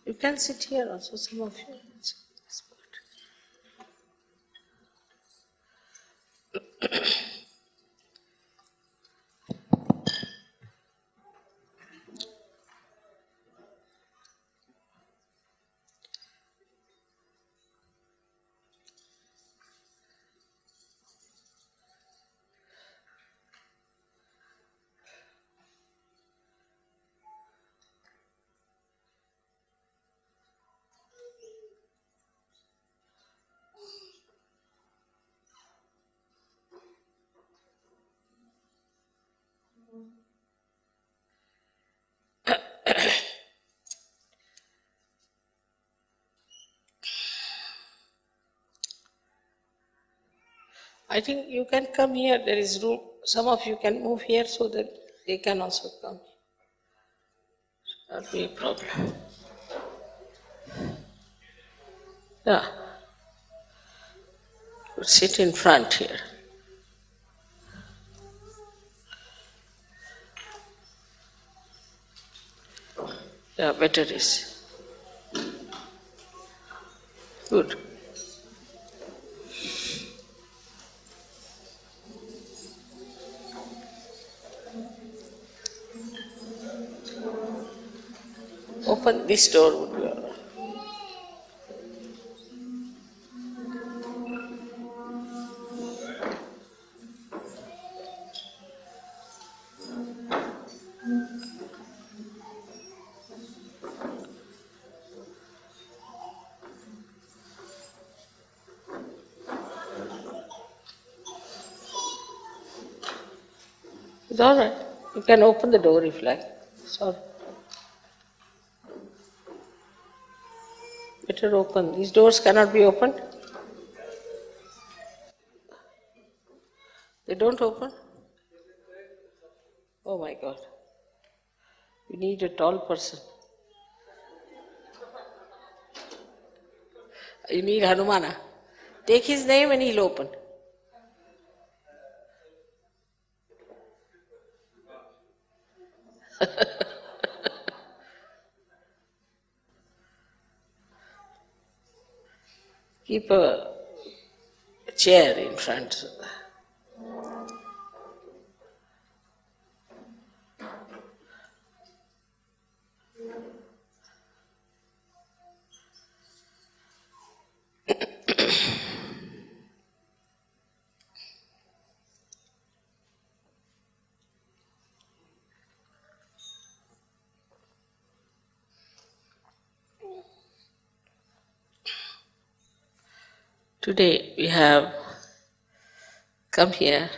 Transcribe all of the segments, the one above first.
You can sit here also, some of you. I think you can come here, there is room. Some of you can move here so that they can also come. Not be a problem. Yeah. Sit in front here. Yeah, better is. Good. Open this door would be all right. It's all right. You can open the door if you like. Sorry. Better open. These doors cannot be opened. They don't open? Oh my God. You need a tall person. You need Hanumana. Take his name and he'll open. Keep a chair in front. Today we have come here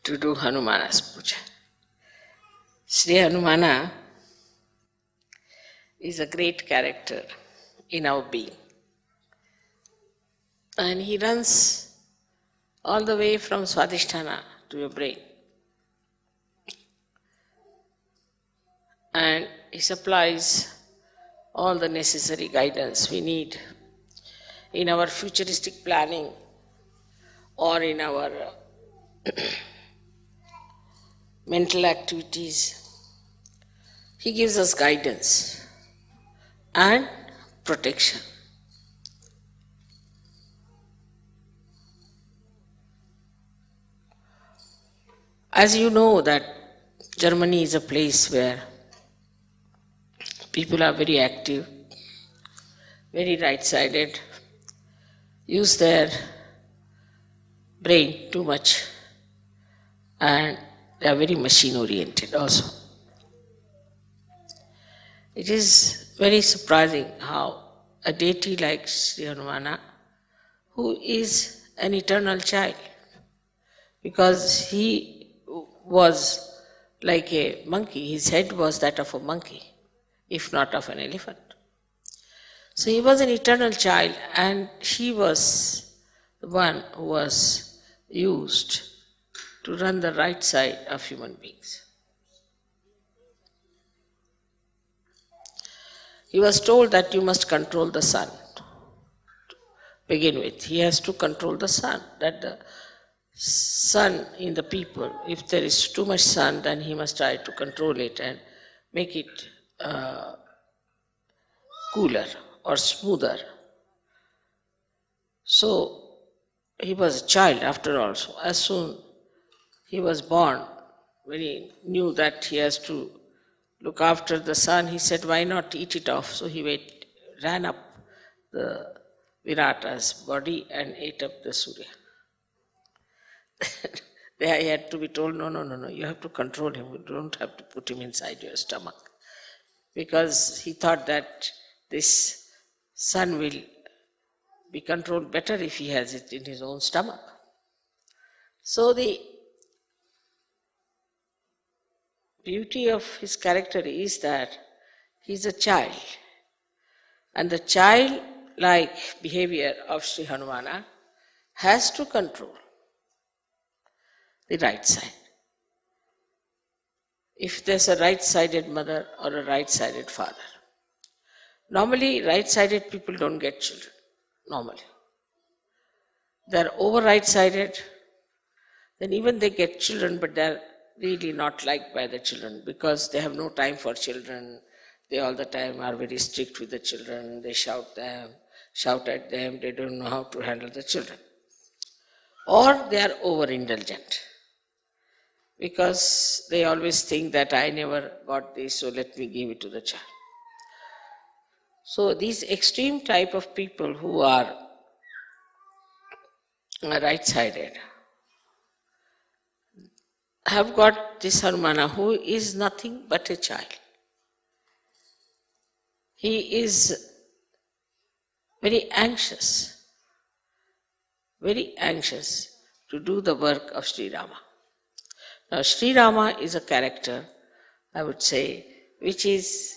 to do Hanumana's Puja. Shri Hanumana is a great character in our being. And he runs all the way from Swadhisthana to your brain. And he supplies all the necessary guidance we need in our futuristic planning or in our mental activities. He gives us guidance and protection. As you know that Germany is a place where people are very active, very right-sided, use their brain too much, and they are very machine-oriented also. It is very surprising how a deity like Shri Hanumana, who is an eternal child, because he was like a monkey, his head was that of a monkey, if not of an elephant. So he was an eternal child, and he was the one who was used to run the right side of human beings. He was told that you must control the sun. To begin with, he has to control the sun, that the sun in the people, if there is too much sun, then he must try to control it and make it cooler or smoother. So he was a child after all. So as soon he was born, when he knew that he has to look after the son, he said, why not eat it off? So he ran up the Virata's body and ate up the Surya. There he had to be told, no, you have to control him. You don't have to put him inside your stomach. Because he thought that this son will be controlled better if he has it in his own stomach. So the beauty of his character is that he's a child. And the childlike behavior of Shri Hanumana has to control the right side. If there's a right-sided mother or a right-sided father. Normally, right-sided people don't get children, normally. They're over right-sided, then even they get children, but they're really not liked by the children because they have no time for children. They all the time are very strict with the children. They shout at them. They don't know how to handle the children. Or they are over-indulgent because they always think that I never got this, so let me give it to the child. So these extreme type of people who are right-sided have got this Hanumana who is nothing but a child. He is very anxious to do the work of Sri Rama. Now Sri Rama is a character, I would say, which is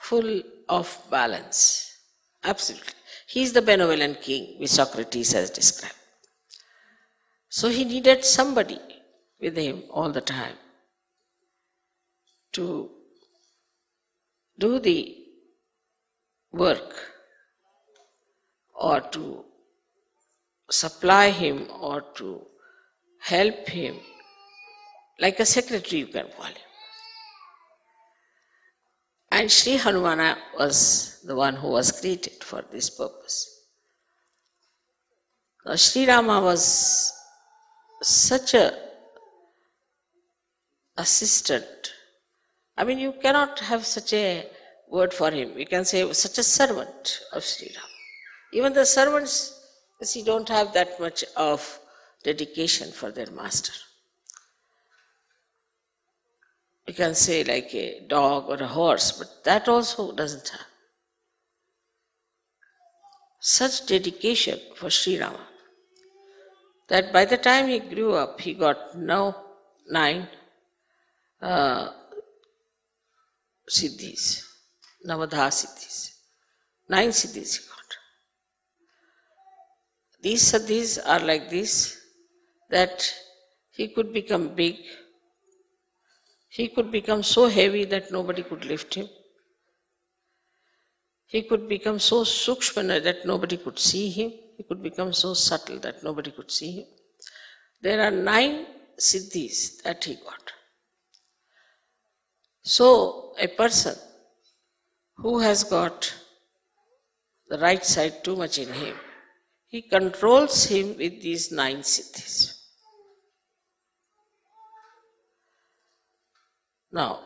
full of balance. Absolutely. He is the benevolent king, which Socrates has described. So he needed somebody with him all the time to do the work or to supply him or to help him, like a secretary you can call him. And Shri Hanumana was the one who was created for this purpose. Now Sri Rama was such a assistant. I mean, you cannot have such a word for him. You can say such a servant of Sri Rama. Even the servants, you see, don't have that much of dedication for their master. You can say like a dog or a horse, but that also doesn't have such dedication for Sri Rama that by the time he grew up, he got now 9 siddhis, Navadha siddhis. 9 siddhis he got. These siddhis are like this, that he could become big, he could become so heavy that nobody could lift him. He could become so sukshmana that nobody could see him. He could become so subtle that nobody could see him. There are 9 siddhis that he got. So a person who has got the right side too much in him, he controls him with these 9 siddhis. Now,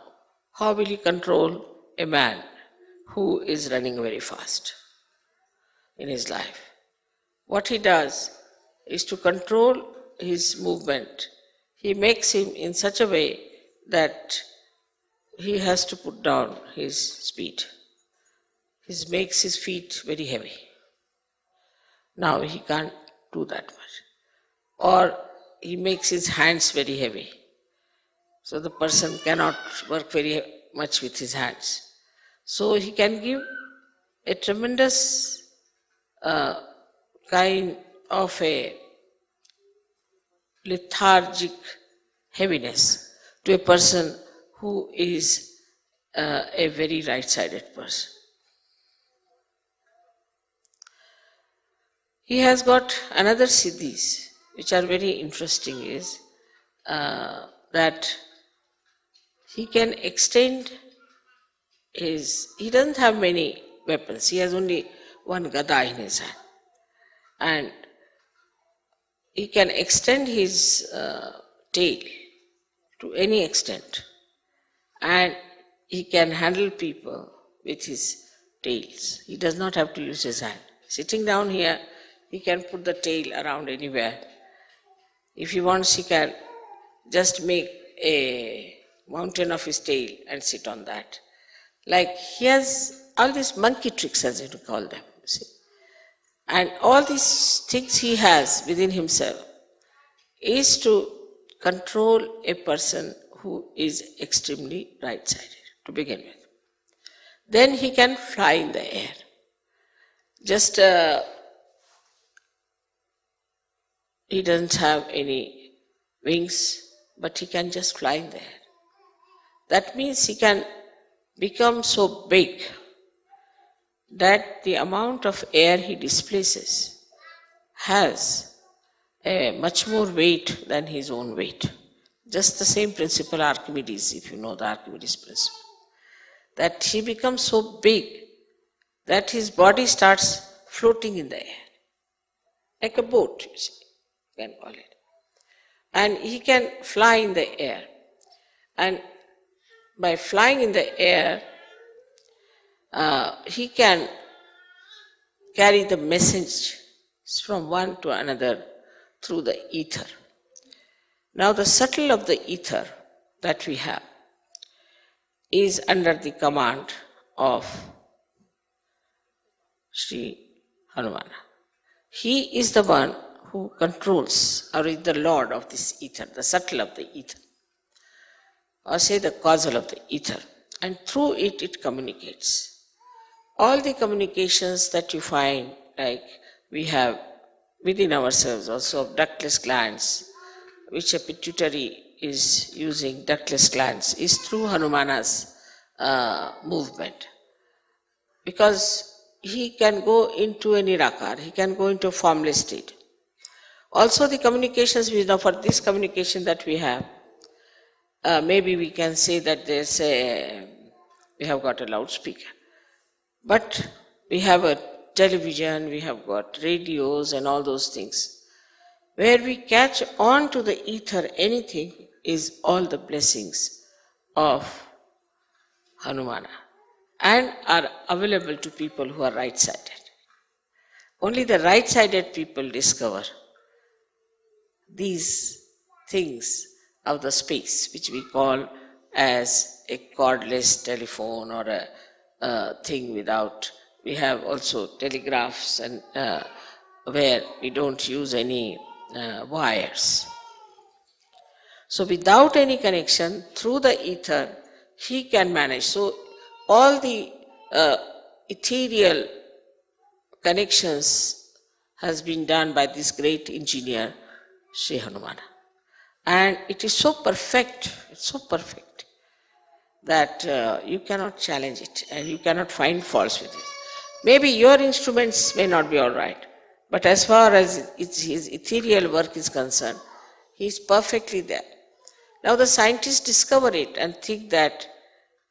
how will he control a man who is running very fast in his life? What he does is to control his movement. He makes him in such a way that he has to put down his speed. He makes his feet very heavy. Now he can't do that much. Or he makes his hands very heavy. So the person cannot work very much with his hands. So he can give a tremendous kind of a lethargic heaviness to a person who is a very right-sided person. He has got another siddhis, which are very interesting, is that he can extend he doesn't have many weapons. He has only one gada in his hand. And he can extend his tail to any extent. And he can handle people with his tails. He does not have to use his hand. Sitting down here, he can put the tail around anywhere. If he wants, he can just make a mountain of his tail and sit on that. Like he has all these monkey tricks, as you call them. See? And all these things he has within himself is to control a person who is extremely right-sided, to begin with. Then he can fly in the air. Just he doesn't have any wings, but he can just fly in the air. That means he can become so big that the amount of air he displaces has a much more weight than his own weight. Just the same principle Archimedes, if you know the Archimedes principle. That he becomes so big that his body starts floating in the air. Like a boat, you see, you can call it. And he can fly in the air. And by flying in the air, he can carry the message from one to another through the ether. Now the subtle of the ether that we have is under the command of Shri Hanumana. He is the one who controls, or is the lord of this ether, the subtle of the ether, or say the causal of the ether, and through it, it communicates. All the communications that you find, like we have within ourselves also of ductless glands, which a pituitary is using ductless glands, is through Hanumana's movement. Because he can go into a nirakar, he can go into a formless state. Also the communications we know, for this communication that we have, maybe we can say that we have got a loudspeaker. But we have a television, we have got radios and all those things. Where we catch on to the ether anything is all the blessings of Hanumana and are available to people who are right-sided. Only the right-sided people discover these things of the space, which we call as a cordless telephone or a thing without. We have also telegraphs and where we don't use any wires. So without any connection, through the ether, he can manage. So all the ethereal connections has been done by this great engineer, Shri Hanumana. And it is so perfect, it's so perfect, that you cannot challenge it and you cannot find faults with it. Maybe your instruments may not be all right, but as far as his ethereal work is concerned, he is perfectly there. Now the scientists discover it and think that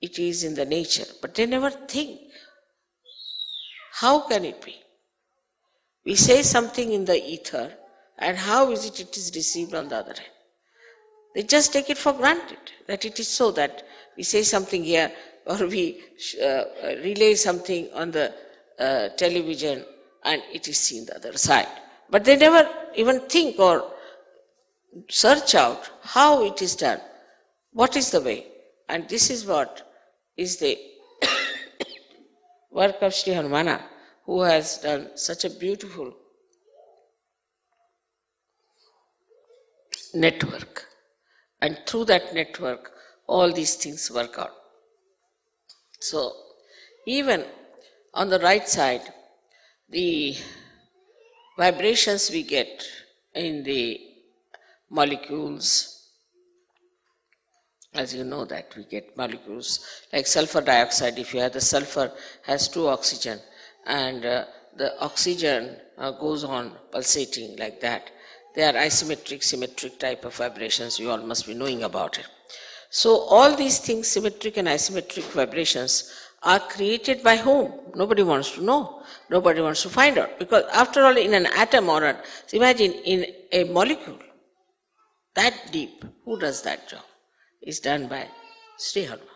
it is in the nature, but they never think, how can it be? We say something in the ether, and how is it is received on the other hand? They just take it for granted that it is so, that we say something here or we relay something on the television and it is seen the other side. But they never even think or search out how it is done, what is the way. And this is what is the work of Shri Hanumana, who has done such a beautiful network. And through that network, all these things work out. So, even on the right side, the vibrations we get in the molecules, as you know that we get molecules like sulfur dioxide. If you have the sulfur has 2 oxygen and the oxygen goes on pulsating like that. They are isometric, symmetric type of vibrations. You all must be knowing about it. So all these things, symmetric and isometric vibrations, are created by whom? Nobody wants to know. Nobody wants to find out. Because after all, in an atom or imagine in a molecule, that deep, who does that job? Is done by Shri Hanuman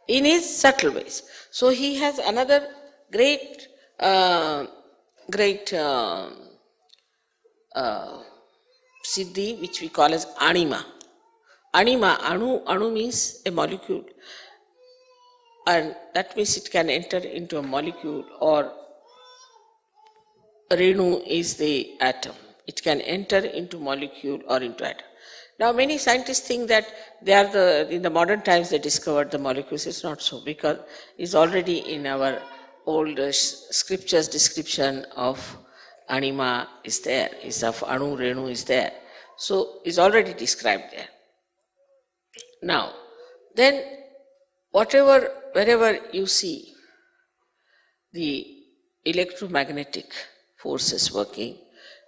in his subtle ways. So he has another great, siddhi, which we call as anima. Anima, anu means a molecule, and that means it can enter into a molecule, or Renu is the atom. It can enter into molecule or into atom. Now many scientists think that they are in the modern times they discovered the molecules. It's not so, because it's already in our old scriptures description of anima is there, is of anu, renu is there. So it's already described there. Now, then wherever you see the electromagnetic forces working,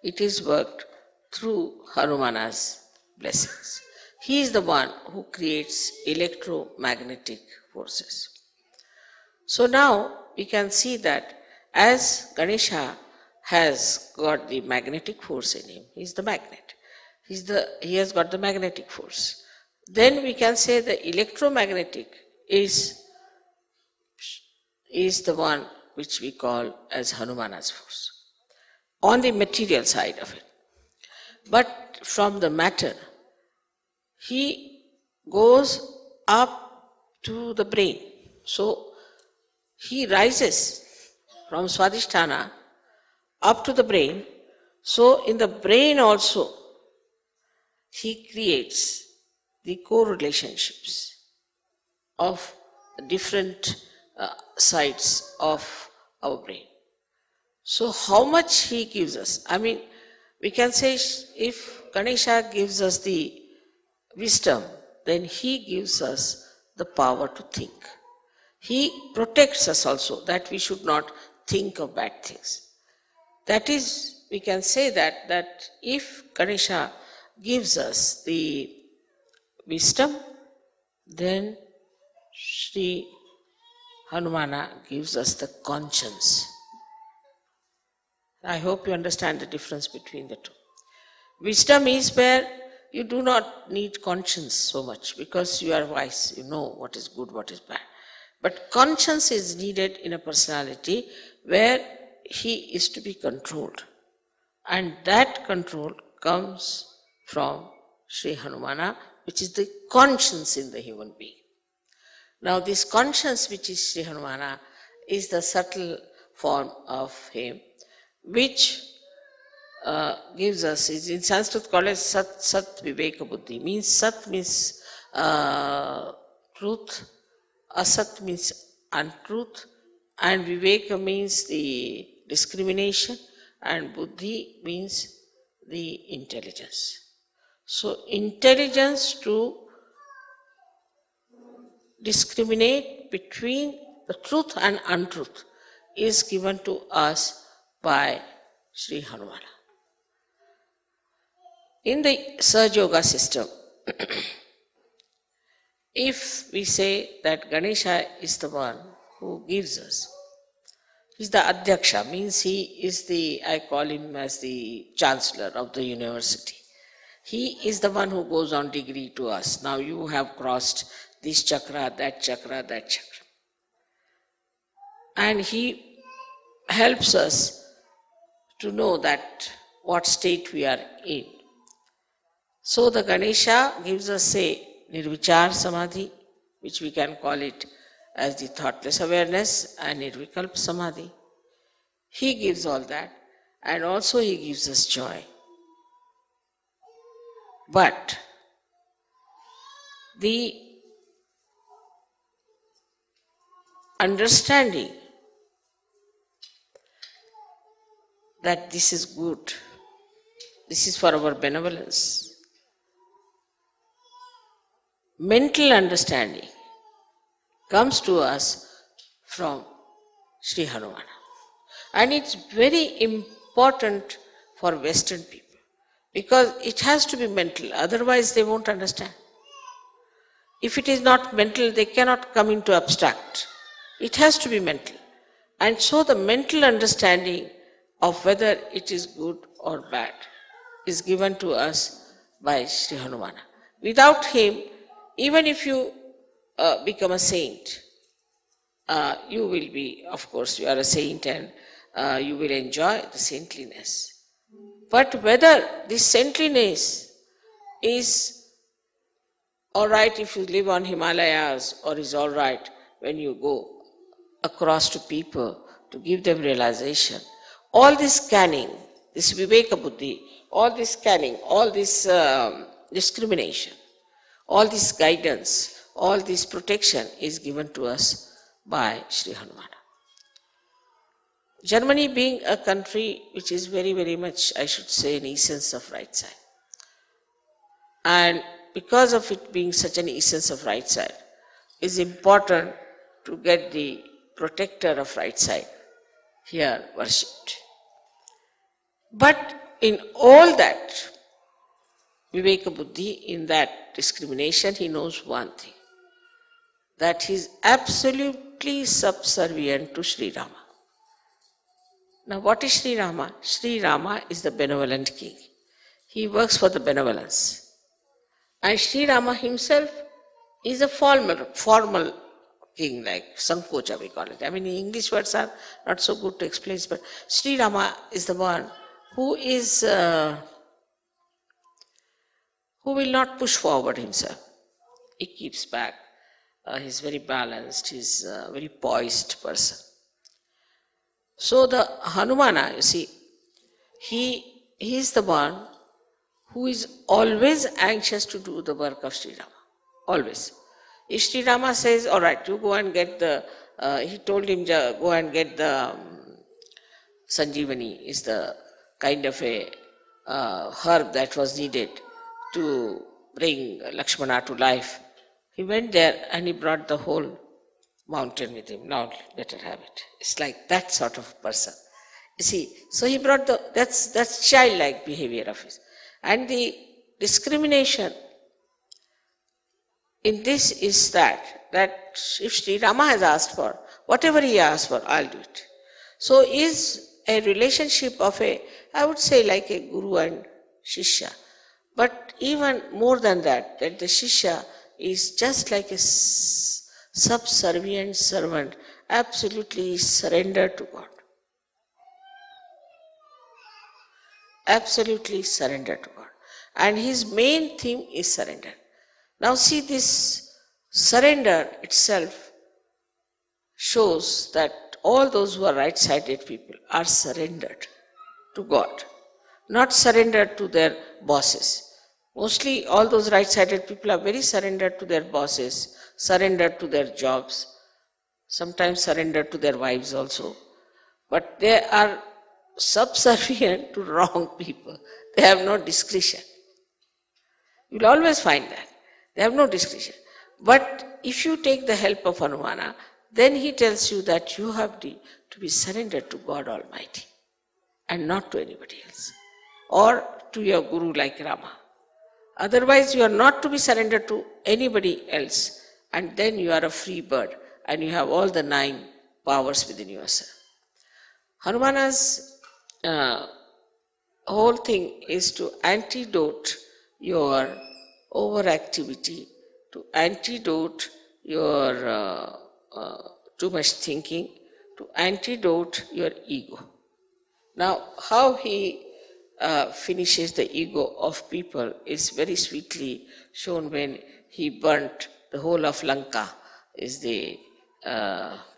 it is worked through Hanumana's blessings. He is the one who creates electromagnetic forces. So now we can see that as Ganesha has got the magnetic force in him, he is the magnet. He has got the magnetic force. Then we can say the electromagnetic is the one which we call as Hanumana's force, on the material side of it. But from the matter, he goes up to the brain. So he rises from Swadhisthana up to the brain. So in the brain also, he creates the co-relationships of different sides of our brain. So how much he gives us? I mean, we can say if Ganesha gives us the wisdom, then he gives us the power to think. He protects us also, that we should not think of bad things. That is, we can say that if Ganesha gives us the wisdom, then Shri Hanumana gives us the conscience. I hope you understand the difference between the two. Wisdom is where you do not need conscience so much, because you are wise, you know what is good, what is bad. But conscience is needed in a personality where he is to be controlled. And that control comes from Shri Hanumana, which is the conscience in the human being. Now this conscience, which is Shri Hanumana, is the subtle form of him, which gives us, is in Sanskrit called as Sat Viveka Buddhi. Means Sat means truth, Asat means untruth, and Viveka means the discrimination, and Buddhi means the intelligence. So intelligence to discriminate between the truth and untruth is given to us by Shri Hanumana. In the Sahaja Yoga system, if we say that Ganesha is the one who gives us, he is the Adhyaksha, means he is the, I call him as the chancellor of the university. He is the one who goes on degree to us. Now you have crossed this chakra, that chakra, that chakra. And he helps us to know that what state we are in. So the Ganesha gives us, say, Nirvichar Samadhi, which we can call it as the thoughtless awareness, and Nirvikalpa Samadhi. He gives all that, and also he gives us joy. But the understanding that this is good, this is for our benevolence, mental understanding comes to us from Shri Hanumana. And it's very important for Western people, because it has to be mental, otherwise they won't understand. If it is not mental, they cannot come into abstract. It has to be mental. And so the mental understanding of whether it is good or bad is given to us by Shri Hanumana. Without him, even if you become a saint, you will be, of course, you are a saint and you will enjoy the saintliness. But whether this saintliness is alright if you live on Himalayas or is alright when you go across to people to give them realization, all this scanning, this Viveka Buddhi, all this scanning, all this discrimination, all this guidance, all this protection is given to us by Shri Hanumana. Germany being a country which is very, very much, I should say, an essence of right side. And because of it being such an essence of right side, it's important to get the protector of right side here worshipped. But in all that, Viveka Buddhi, in that discrimination, he knows one thing, that he is absolutely subservient to Sri Rama. Now what is Sri Rama? Sri Rama is the benevolent king. He works for the benevolence. And Sri Rama himself is a formal king, like Sankocha we call it. I mean, English words are not so good to explain, but Sri Rama is the one who is, who will not push forward himself. He keeps back. He's very balanced. He's a very poised person. So the Hanumana, you see, he is the one who is always anxious to do the work of Sri Rama. Always. If Sri Rama says, all right, you go and get the, he told him, go and get the Sanjeevani, is the kind of a herb that was needed to bring Lakshmana to life. He went there and he brought the whole mountain with him. Now let her have it. It's like that sort of person. You see, so he brought that's childlike behavior of his. And the discrimination in this is that if Sri Rama has asked for, whatever he asked for, I'll do it. So is a relationship of I would say like a guru and shishya. But even more than that the shishya is just like a subservient servant, absolutely surrendered to God. Absolutely surrendered to God. And his main theme is surrender. Now see, this surrender itself shows that all those who are right-sided people are surrendered to God, not surrendered to their bosses. Mostly all those right-sided people are very surrendered to their bosses, surrendered to their jobs, sometimes surrendered to their wives also. But they are subservient to wrong people. They have no discretion. You will always find that. They have no discretion. But if you take the help of Hanumana, then he tells you that you have to be surrendered to God Almighty and not to anybody else, or to your guru like Rama. Otherwise you are not to be surrendered to anybody else, and then you are a free bird and you have all the 9 powers within yourself. Hanumana's whole thing is to antidote your overactivity, to antidote your too much thinking, to antidote your ego. Now, how he finishes the ego of people is very sweetly shown when he burnt the whole of Lanka, is the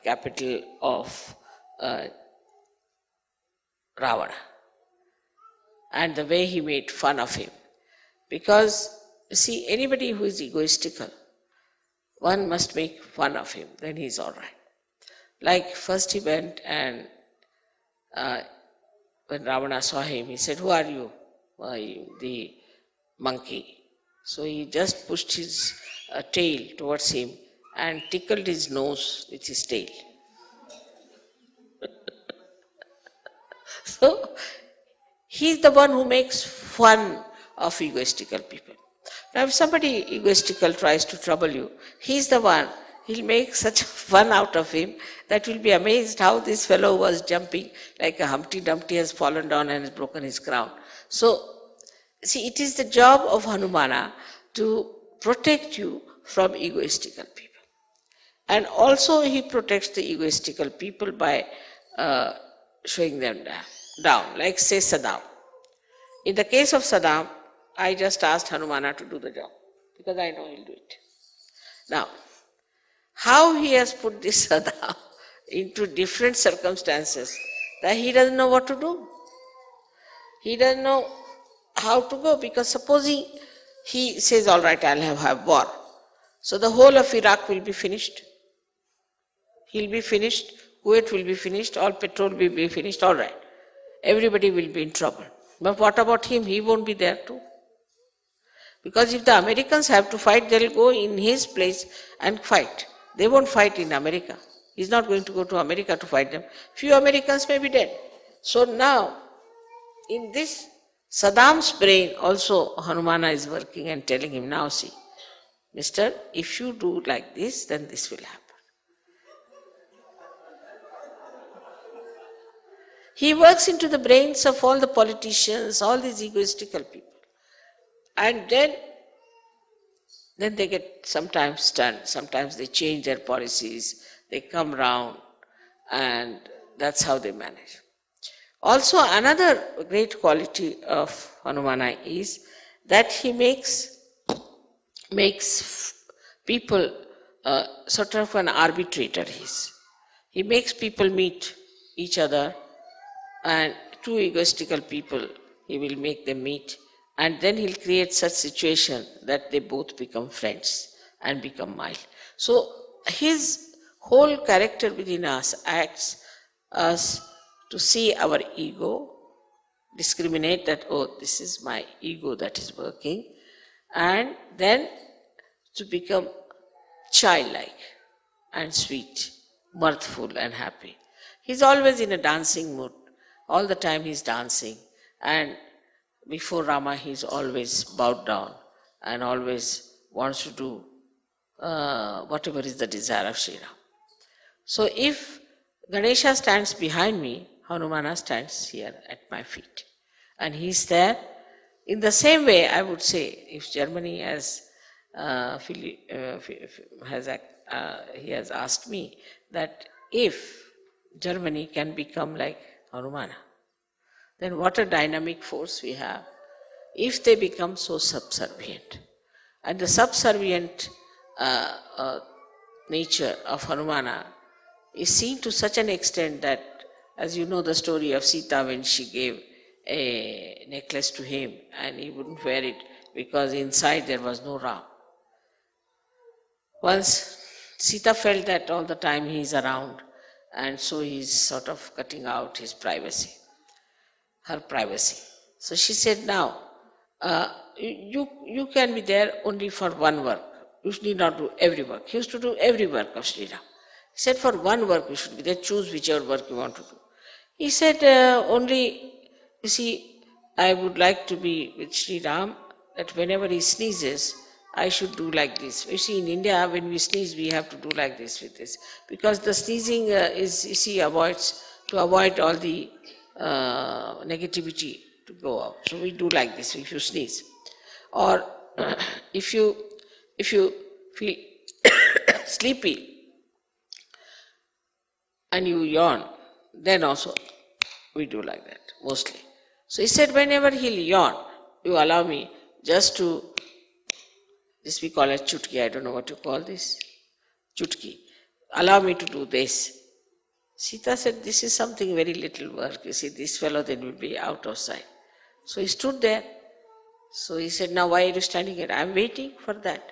capital of Ravana, and the way he made fun of him. Because, you see, anybody who is egoistical, one must make fun of him, then he is all right. Like first he went and when Ravana saw him, he said, "Who are you?" The monkey. So he just pushed his tail towards him and tickled his nose with his tail. So he's the one who makes fun of egoistical people. Now if somebody egoistical tries to trouble you, he's the one, he'll make such fun out of him that you'll be amazed how this fellow was jumping like a Humpty Dumpty has fallen down and has broken his crown. So, see, it is the job of Hanumana to protect you from egoistical people. And also he protects the egoistical people by showing them down, like say Saddam. In the case of Saddam, I just asked Hanumana to do the job because I know he'll do it. Now, how he has put this Saddam into different circumstances that he doesn't know what to do. He doesn't know how to go, because supposing he says, all right, I'll have war. So the whole of Iraq will be finished. He'll be finished, Kuwait will be finished, all petrol will be finished, all right. Everybody will be in trouble. But what about him? He won't be there too. Because if the Americans have to fight, they'll go in his place and fight. They won't fight in America. He's not going to go to America to fight them. Few Americans may be dead. So now, in this Saddam's brain also Hanumana is working and telling him, now see, mister, if you do like this, then this will happen. He works into the brains of all the politicians, all these egoistical people. And then they get sometimes stunned, sometimes they change their policies, they come round, and that's how they manage. Also, another great quality of Hanumana is that he makes people sort of an arbitrator. He makes people meet each other, and two egoistical people, he will make them meet, and then he'll create such situation that they both become friends and become mild. So his whole character within us acts us to see our ego, discriminate that, oh, this is my ego that is working, and then to become childlike and sweet, mirthful and happy. He's always in a dancing mood. All the time he's dancing, and before Rama he's always bowed down and always wants to do whatever is the desire of Shri Ram. So if Ganesha stands behind me, Hanumana stands here at my feet. And he's there. In the same way, I would say, if Germany has he has asked me that if Germany can become like Hanumana, then what a dynamic force we have if they become so subservient. And the subservient nature of Hanumana is seen to such an extent that, as you know the story of Sita, when she gave a necklace to him and he wouldn't wear it because inside there was no Ram. Once Sita felt that all the time he is around, and so he is sort of cutting out his privacy, her privacy. So she said, now, you can be there only for one work. You need not do every work. He used to do every work of Sri Ram. He said, for one work you should be there, choose whichever work you want to do. He said, only, you see, I would like to be with Sri Ram, that whenever he sneezes, I should do like this. You see, in India, when we sneeze, we have to do like this with this. Because the sneezing is, you see, to avoid all the negativity to go out. So we do like this if you sneeze. Or if you feel sleepy and you yawn, then also we do like that, mostly. So he said, whenever he'll yawn, you allow me just to, this we call it chutki, I don't know what you call this, chutki. Allow me to do this. Sita said, this is something very little work. You see, this fellow then will be out of sight. So he stood there. So he said, now why are you standing here? I'm waiting for that.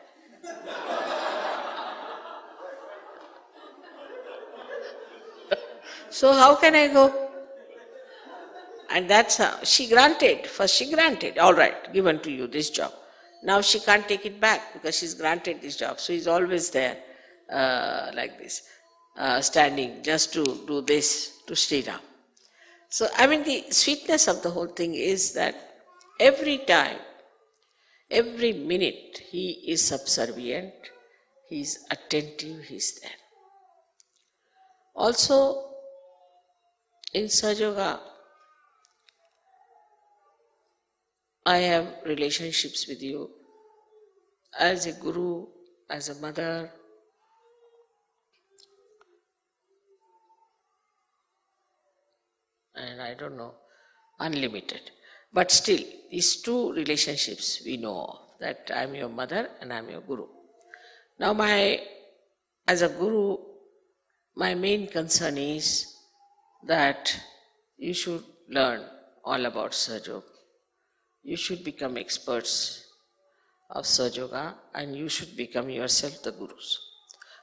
So how can I go? And that's how she granted. First she granted, all right, given to you this job. Now she can't take it back because she's granted this job. So he's always there like this, standing just to do this to Sri Ram. So I mean the sweetness of the whole thing is that every time, every minute he is subservient, he is attentive, he is there. Also, in Sahaja Yoga, I have relationships with you as a guru, as a mother, and I don't know, unlimited. But still, these two relationships we know of, that I am your mother and I am your guru. Now as a guru, my main concern is that you should learn all about Sahaja Yoga. You should become experts of Sahaja Yoga and you should become yourself the gurus.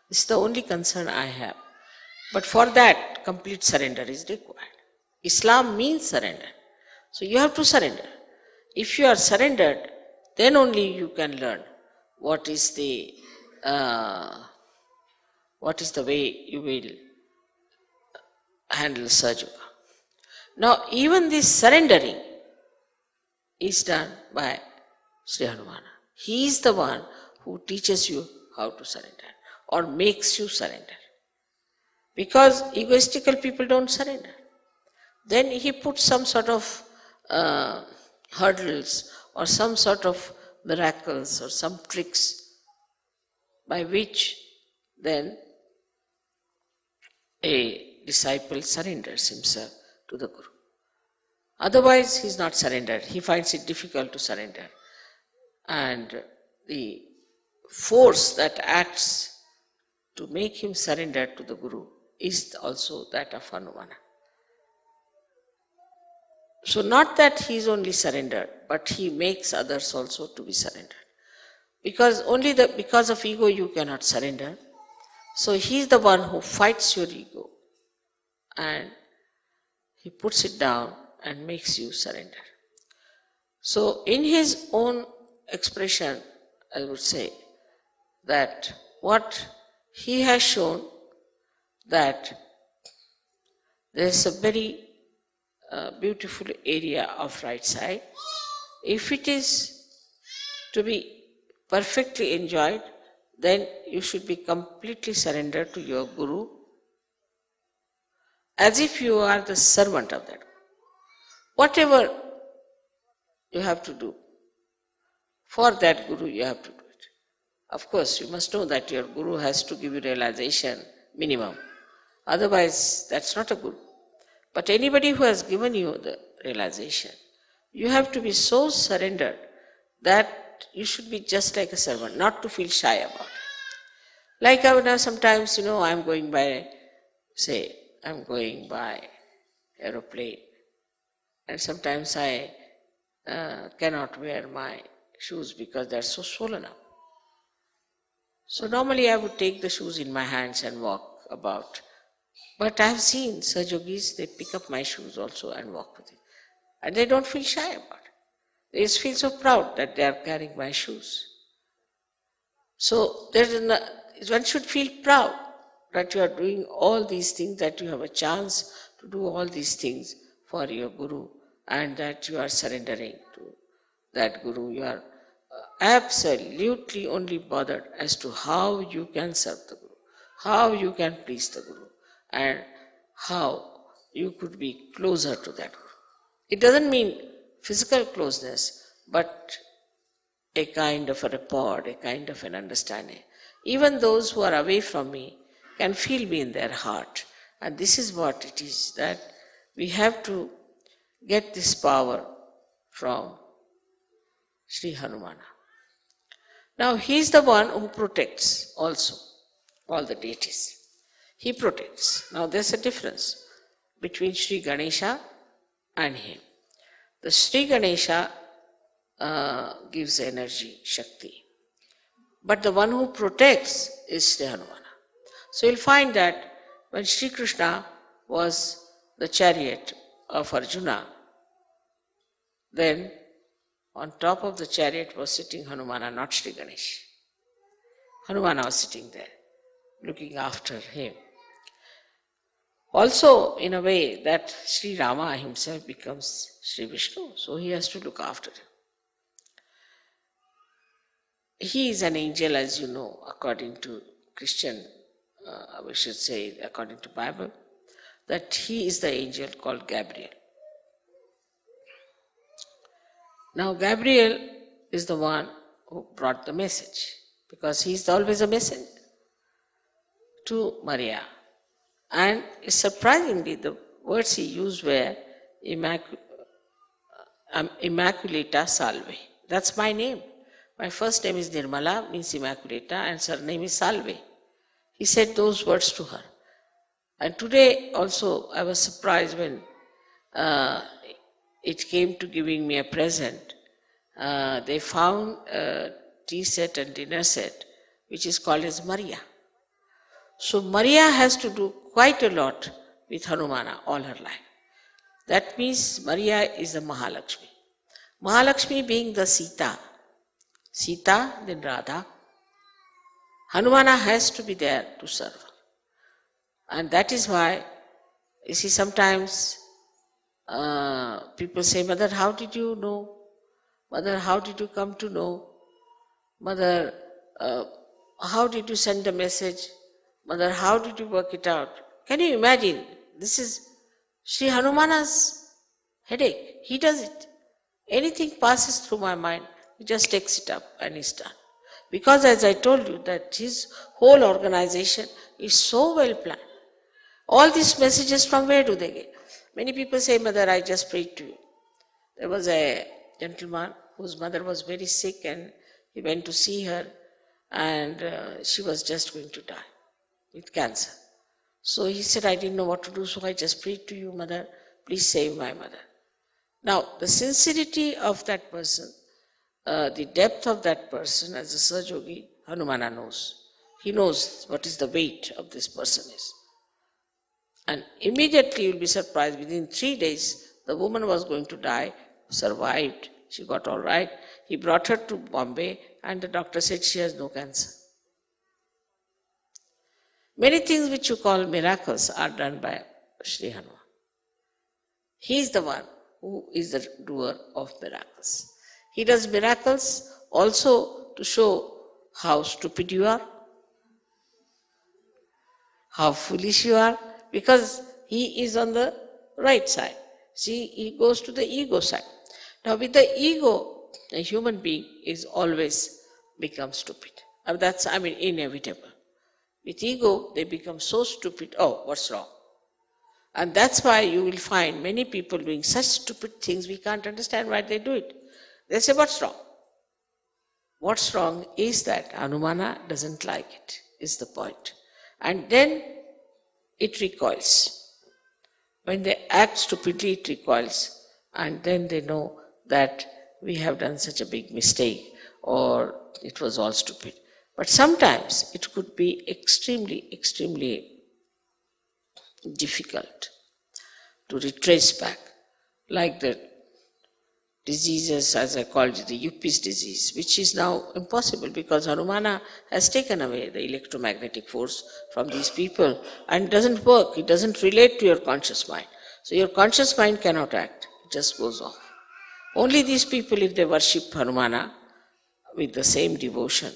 This is the only concern I have. But for that, complete surrender is required. Islam means surrender. So you have to surrender. If you are surrendered, then only you can learn what is the way you will handle Sahaja Yoga. Now, even this surrendering is done by Shri Hanumana. He is the one who teaches you how to surrender or makes you surrender. Because egoistical people don't surrender. Then he puts some sort of hurdles or some sort of miracles or some tricks by which then a disciple surrenders himself to the Guru. Otherwise, he is not surrendered. He finds it difficult to surrender. And the force that acts to make him surrender to the Guru is also that of Hanumana. So not that he is only surrendered, but he makes others also to be surrendered. Because because of ego you cannot surrender. So he is the one who fights your ego and he puts it down and makes you surrender. So in his own expression, I would say that what he has shown, that there is a very beautiful area of right side. If it is to be perfectly enjoyed, then you should be completely surrendered to your Guru, as if you are the servant of that. Whatever you have to do for that Guru, you have to do it. Of course, you must know that your Guru has to give you realization minimum. Otherwise, that's not a Guru. But anybody who has given you the realization, you have to be so surrendered that you should be just like a servant, not to feel shy about it. Like sometimes, I'm going by aeroplane, and sometimes I cannot wear my shoes because they're so swollen up. So normally I would take the shoes in my hands and walk about. But I have seen Sahaja Yogis, they pick up my shoes also and walk with it. And they don't feel shy about it. They just feel so proud that they are carrying my shoes. So one should feel proud that you are doing all these things, that you have a chance to do all these things for your Guru, and that you are surrendering to that Guru. You are absolutely only bothered as to how you can serve the Guru, how you can please the Guru, and how you could be closer to that Guru. It doesn't mean physical closeness, but a kind of a rapport, a kind of an understanding. Even those who are away from me can feel me in their heart. And this is what it is, that we have to get this power from Shri Hanumana. Now he is the one who protects also all the deities. He protects. Now there's a difference between Shri Ganesha and him. The Shri Ganesha gives energy, Shakti. But the one who protects is Shri Hanumana. So you'll find that when Shri Krishna was the chariot of Arjuna, then on top of the chariot was sitting Hanumana, not Shri Ganesh. Hanumana was sitting there, looking after him. Also, in a way that Sri Rama himself becomes Sri Vishnu, so he has to look after him. he is an angel, as you know, according to Christian, we should say, according to Bible, that he is the angel called Gabriel. Now Gabriel is the one who brought the message, because he is always a messenger to Maria. And surprisingly, the words he used were Immaculata Salve. That's my name. My first name is Nirmala, means Immaculata, and surname is Salve. He said those words to her. And today also I was surprised when it came to giving me a present. They found a tea set and dinner set which is called as Maria. So Maria has to do quite a lot with Hanumana all her life. That means Maria is the Mahalakshmi. Mahalakshmi being the Sita, then Radha. Hanumana has to be there to serve her. And that is why, you see, sometimes people say, Mother, how did you know? Mother, how did you come to know? Mother, how did you send the message? Mother, how did you work it out? Can you imagine? This is Shri Hanumana's headache. He does it. Anything passes through my mind, he just takes it up and he's done. Because as I told you, that his whole organization is so well planned. All these messages, from where do they get? Many people say, Mother, I just prayed to you. There was a gentleman whose mother was very sick and he went to see her, and she was just going to die with cancer. So he said, I didn't know what to do, so I just prayed to you, Mother, please save my mother. Now, the sincerity of that person, the depth of that person, as a Sahaja, Hanumana knows. He knows what is the weight of this person is. And immediately you will be surprised, within 3 days, the woman was going to die, survived, she got all right. He brought her to Bombay and the doctor said she has no cancer. Many things which you call miracles are done by Shri Hanuman. He is the one who is the doer of miracles. He does miracles also to show how stupid you are, how foolish you are, because he is on the right side. See, he goes to the ego side. Now with the ego, a human being is always become stupid. That's, inevitable. With ego, they become so stupid, oh, what's wrong? And that's why you will find many people doing such stupid things, we can't understand why they do it. They say, what's wrong? What's wrong is that Hanumana doesn't like it, is the point. And then it recoils. When they act stupidly, it recoils. And then they know that we have done such a big mistake, or it was all stupid. But sometimes it could be extremely, extremely difficult to retrace back, like the diseases, as I called it, the Yuppies disease, which is now impossible because Hanumana has taken away the electromagnetic force from these people and it doesn't work, it doesn't relate to your conscious mind. So your conscious mind cannot act, it just goes off. Only these people, if they worship Hanumana with the same devotion,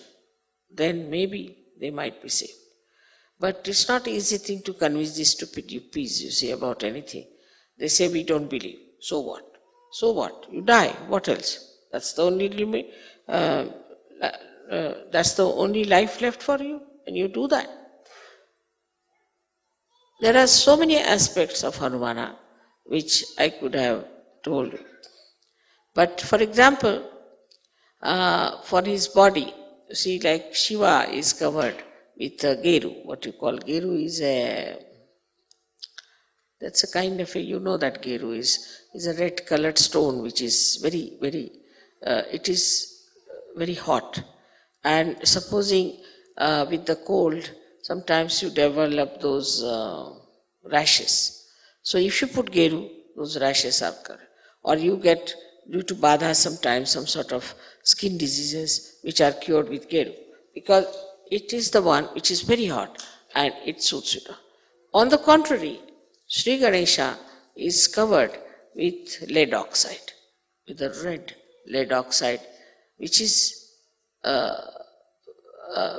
then maybe they might be saved. But it's not an easy thing to convince these stupid Yuppies, you see, about anything. They say, we don't believe. So what? So what? You die. What else? That's the only life left for you, and you do that. There are so many aspects of Hanumana which I could have told you. But for example, for his body, you see, like Shiva is covered with geru. What you call geru is that's a kind of you know that geru is a red colored stone which is very, very, it is very hot. And supposing with the cold, sometimes you develop those rashes. So if you put geru, those rashes are covered. Or you get, due to badha, sometimes some sort of skin diseases which are cured with geru. Because it is the one which is very hot and it suits you. On the contrary, Sri Ganesha is covered with lead oxide, with a red lead oxide, which is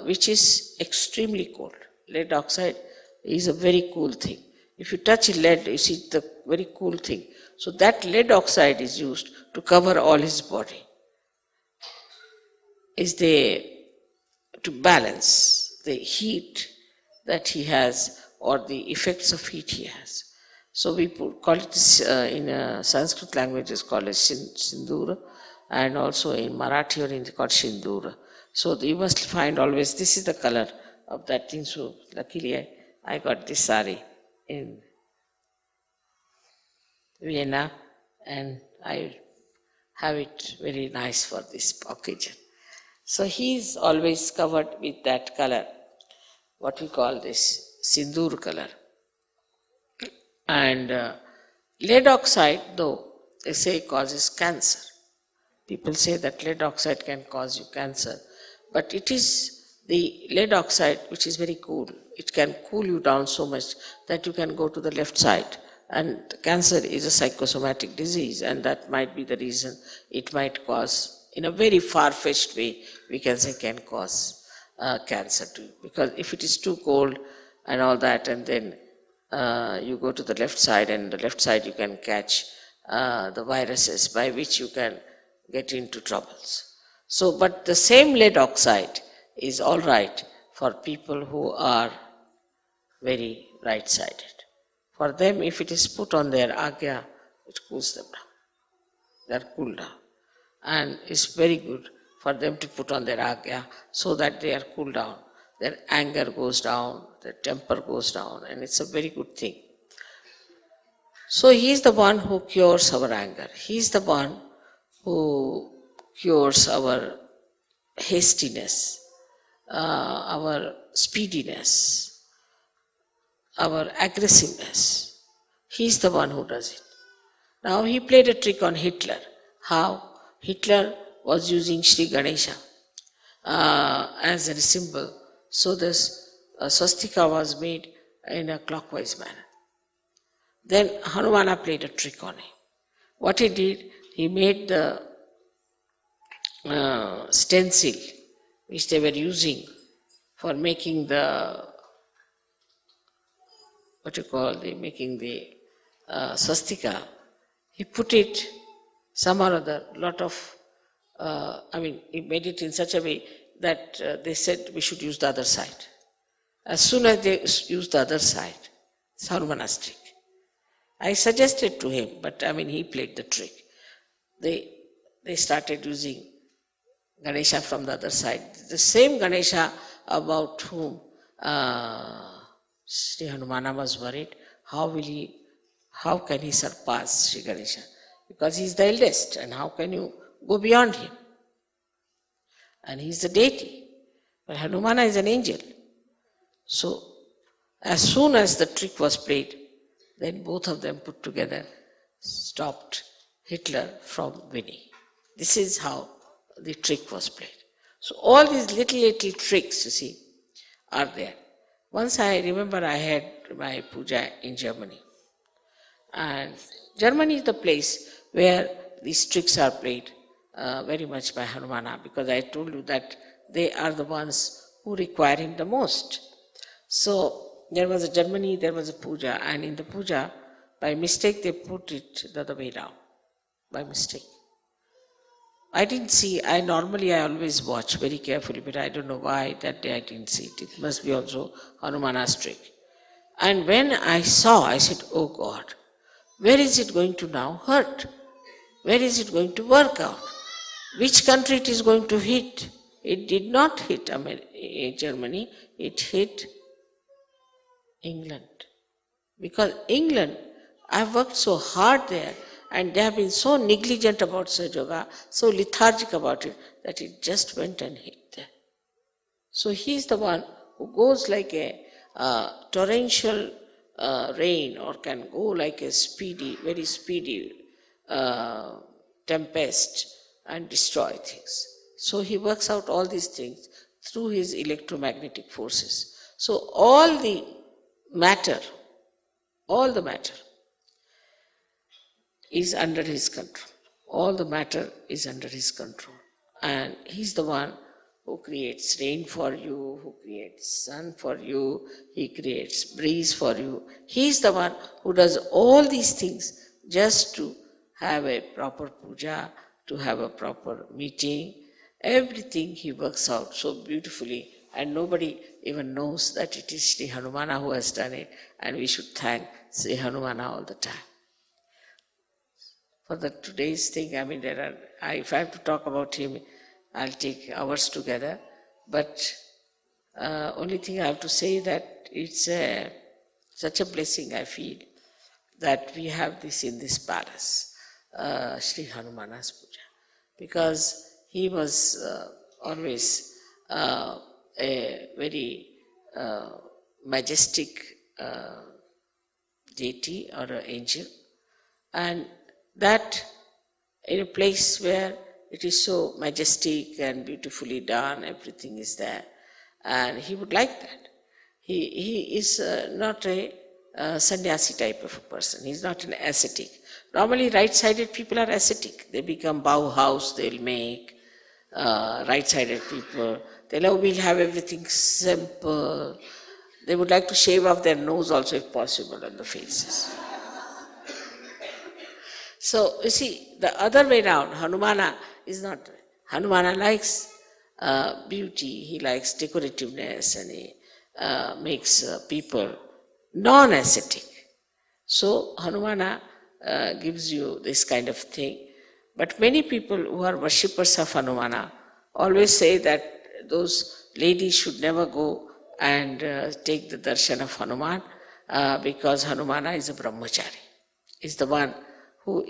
which is extremely cold. Lead oxide is a very cool thing. If you touch lead, you see the very cool thing. So that lead oxide is used to cover all his body. To balance the heat that he has or the effects of heat he has. So we call it in Sanskrit language is called as Sindura, and also in Marathi or Hindi called Shindura. So you must find always this is the color of that thing. So luckily I got this sari in Vienna, and I have it very nice for this occasion. So he is always covered with that color, what we call this sindoor color. And lead oxide, though, they say causes cancer. People say that lead oxide can cause you cancer, but it is the lead oxide which is very cool. It can cool you down so much that you can go to the left side. And cancer is a psychosomatic disease, and that might be the reason it might cause, in a very far-fetched way, we can say can cause cancer too. Because if it is too cold and all that, and then you go to the left side, and the left side you can catch the viruses by which you can get into troubles. So, but the same lead oxide is all right for people who are very right-sided. For them, if it is put on their agya, it cools them down. They are cooled down. And it's very good for them to put on their agya so that they are cooled down. Their anger goes down, their temper goes down, and it's a very good thing. So he is the one who cures our anger. He is the one who cures our hastiness, our speediness, our aggressiveness. He is the one who does it. Now he played a trick on Hitler. How? Hitler was using Shri Ganesha as a symbol. So this swastika was made in a clockwise manner. Then Hanumana played a trick on him. What he did, he made the stencil which they were using for making the making the swastika. He put it some or other, he made it in such a way that they said we should use the other side. As soon as they used the other side, it's Hanumana's trick. I suggested to him, but he played the trick. They started using Ganesha from the other side. The same Ganesha about whom Shri Hanumana was worried, how can he surpass Shri Ganesha? Because he is the eldest, and how can you go beyond him? And he is the deity, but Hanumana is an angel. So, as soon as the trick was played, then both of them put together stopped Hitler from winning. This is how the trick was played. So all these little tricks, you see, are there. Once I remember I had my puja in Germany. And Germany is the place where these tricks are played very much by Hanumana, because I told you that they are the ones who require him the most. So there was a puja, and in the puja, by mistake they put it the other way down. By mistake. I didn't see, I always watch very carefully, but I don't know why that day I didn't see it. It must be also Hanumana's trick. And when I saw, I said, oh God, where is it going to now hurt? Where is it going to work out? Which country it is going to hit? It did not hit Germany, it hit England. Because England, I've worked so hard there, and they have been so negligent about Sahaja Yoga, so lethargic about it, that it just went and hit there. So he is the one who goes like a torrential rain, or can go like a very speedy tempest and destroy things. So he works out all these things through his electromagnetic forces. So all the matter is under his control. All the matter is under his control. And he's the one who creates rain for you, who creates sun for you, he creates breeze for you. He is the one who does all these things just to have a proper puja, to have a proper meeting. Everything he works out so beautifully, and nobody even knows that it is Shri Hanumana who has done it, and we should thank Shri Hanumana all the time. For the today's thing, I mean, if I have to talk about him, I'll take hours together. But only thing I have to say that it's such a blessing I feel that we have this in this palace, Shri Hanumana's Puja, because he was always a very majestic deity or an angel, and that in a place where it is so majestic and beautifully done, everything is there, and he would like that. He is not a sannyasi type of a person. He is not an ascetic. Normally right-sided people are ascetic. They become Bauhaus, they'll make right-sided people. They'll we'll have everything simple. They would like to shave off their nose also if possible on the faces. So, you see, the other way around, Hanumana is not. Hanumana likes beauty, he likes decorativeness, and he makes people non-ascetic. So, Hanumana gives you this kind of thing. But many people who are worshippers of Hanumana always say that those ladies should never go and take the darshan of Hanuman because Hanumana is a brahmachari. Is the one who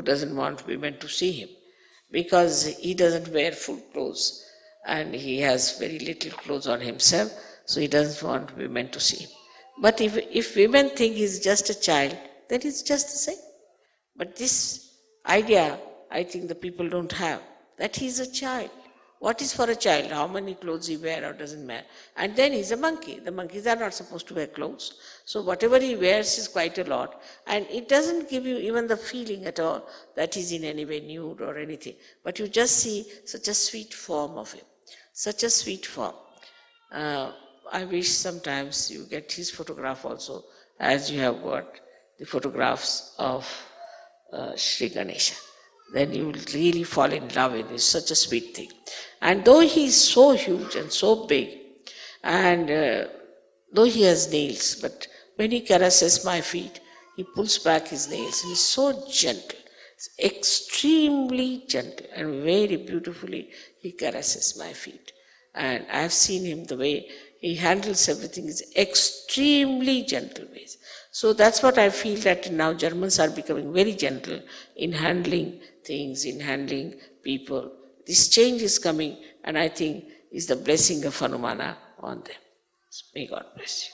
doesn't want women to see him, because he doesn't wear full clothes and he has very little clothes on himself, so he doesn't want women to see him. But if women think he's just a child, then it's just the same. But this idea, I think the people don't have, that he's a child. What is for a child? How many clothes he wears or doesn't matter. And then he's a monkey. The monkeys are not supposed to wear clothes. So whatever he wears is quite a lot. And it doesn't give you even the feeling at all that he's in any way nude or anything. But you just see such a sweet form of him. Such a sweet form. I wish sometimes you get his photograph also, as you have got the photographs of Sri Ganesha. Then you will really fall in love with it. It's such a sweet thing. And though he is so huge and so big, and though he has nails, but when he caresses my feet, he pulls back his nails. He is so gentle, extremely gentle, and very beautifully he caresses my feet. And I have seen him, the way he handles everything is extremely gentle ways. So that's what I feel, that now Germans are becoming very gentle in handling things, in handling people. This change is coming, and I think is the blessing of Hanumana on them. May God bless you.